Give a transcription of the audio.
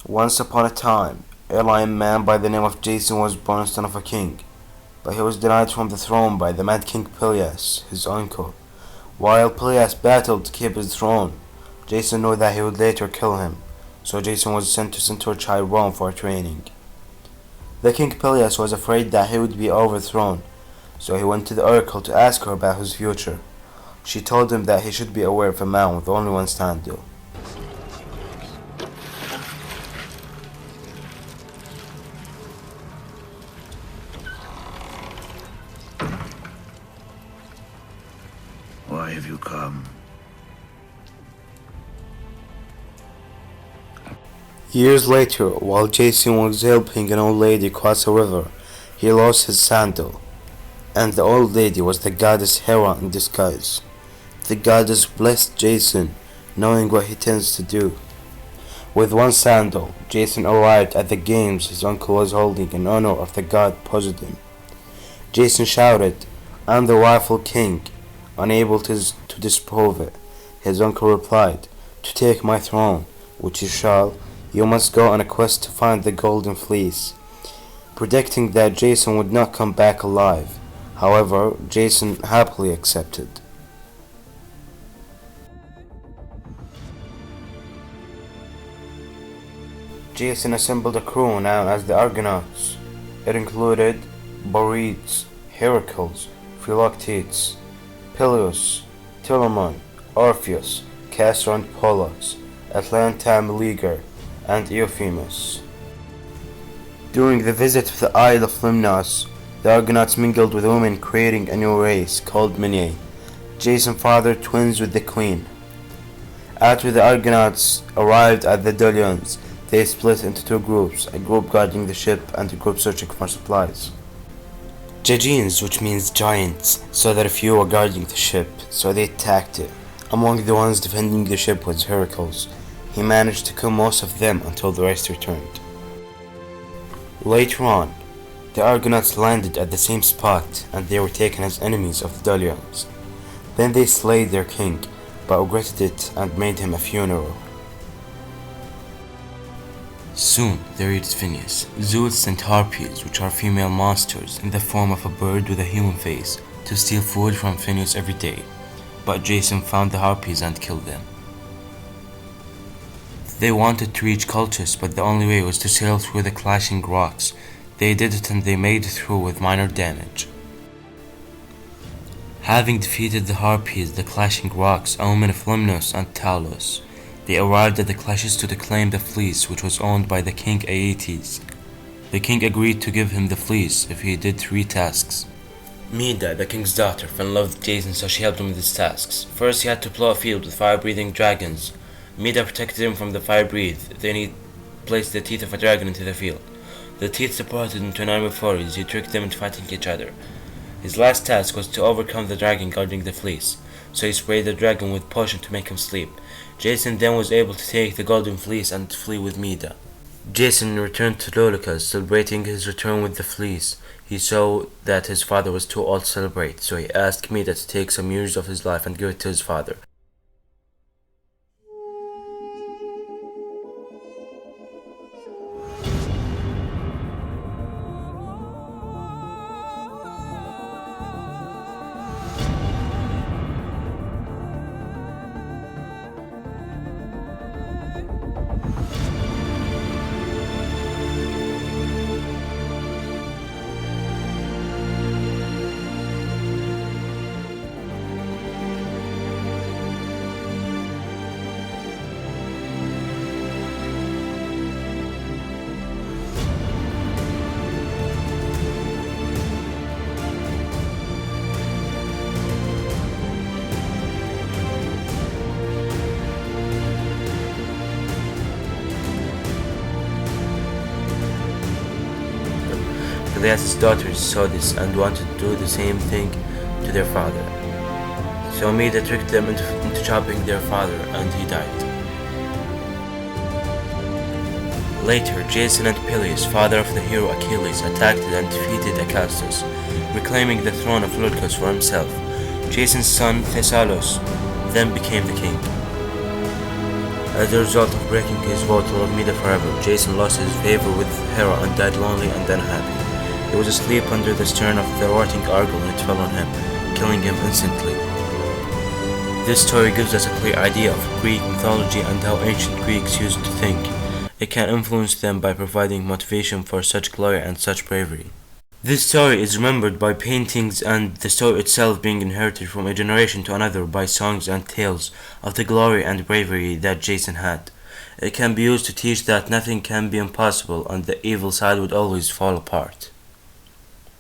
Once upon a time, a lion man by the name of Jason was born son of a king, but he was denied from the throne by the mad king Peleus, his uncle. While Peleus battled to keep his throne, Jason knew that he would later kill him, so Jason was sent to centaur Rome for training. The king Peleus was afraid that he would be overthrown, so he went to the oracle to ask her about his future. She told him that he should be aware of a man with only one sandal. Why have you come? Years later, while Jason was helping an old lady cross a river, he lost his sandal, and the old lady was the goddess Hera in disguise. The goddess blessed Jason, knowing what he tends to do. With one sandal, Jason arrived at the games his uncle was holding in honor of the god Poseidon. Jason shouted, "I'm the rightful king," unable to disprove it. His uncle replied, "To take my throne, which you shall, you must go on a quest to find the golden fleece," predicting that Jason would not come back alive. However, Jason happily accepted. Jason assembled a crew known as the Argonauts. It included Boreas, Heracles, Philoctetes, Peleus, Telamon, Orpheus, Castor and Pollux, Atlanta Meleager, and Euphemus. During the visit to the Isle of Lemnos, the Argonauts mingled with women, creating a new race called Minyae. Jason fathered twins with the queen. After the Argonauts arrived at the Dolions, they split into two groups, a group guarding the ship and a group searching for supplies. Giants, which means giants, saw that a few were guarding the ship, so they attacked it. Among the ones defending the ship was Heracles. He managed to kill most of them until the rest returned. Later on, the Argonauts landed at the same spot and they were taken as enemies of the Dolions. Then they slayed their king, but regretted it and made him a funeral. Soon they reached Phineus. Zeus sent harpies, which are female monsters in the form of a bird with a human face, to steal food from Phineus every day, but Jason found the harpies and killed them. They wanted to reach Colchis, but the only way was to sail through the clashing rocks. They did it and they made it through with minor damage. Having defeated the harpies, the clashing rocks, a woman of Lemnos and Talos, they arrived at the clashes to claim the fleece, which was owned by the king Aeetes. The king agreed to give him the fleece if he did 3 tasks. Medea, the king's daughter, fell in love with Jason, so she helped him with his tasks. First, he had to plow a field with fire-breathing dragons. Medea protected him from the fire breath. Then he placed the teeth of a dragon into the field. The teeth separated into 9 forays. He tricked them into fighting each other. His last task was to overcome the dragon guarding the fleece, so he sprayed the dragon with potion to make him sleep. Jason then was able to take the golden fleece and flee with Medea. Jason returned to Lollicus, celebrating his return with the fleece. He saw that his father was too old to celebrate, so he asked Medea to take some years of his life and give it to his father. Peleus' daughters saw this and wanted to do the same thing to their father. So Medea tricked them into chopping their father, and he died. Later, Jason and Peleus, father of the hero Achilles, attacked and defeated Acastus, reclaiming the throne of Leucus for himself. Jason's son Thessalos then became the king. As a result of breaking his vow to love Mida forever, Jason lost his favor with Hera and died lonely and unhappy. He was asleep under the stern of the rotting Argo when it fell on him, killing him instantly. This story gives us a clear idea of Greek mythology and how ancient Greeks used to think. It can influence them by providing motivation for such glory and such bravery. This story is remembered by paintings and the story itself being inherited from a generation to another by songs and tales of the glory and bravery that Jason had. It can be used to teach that nothing can be impossible and the evil side would always fall apart.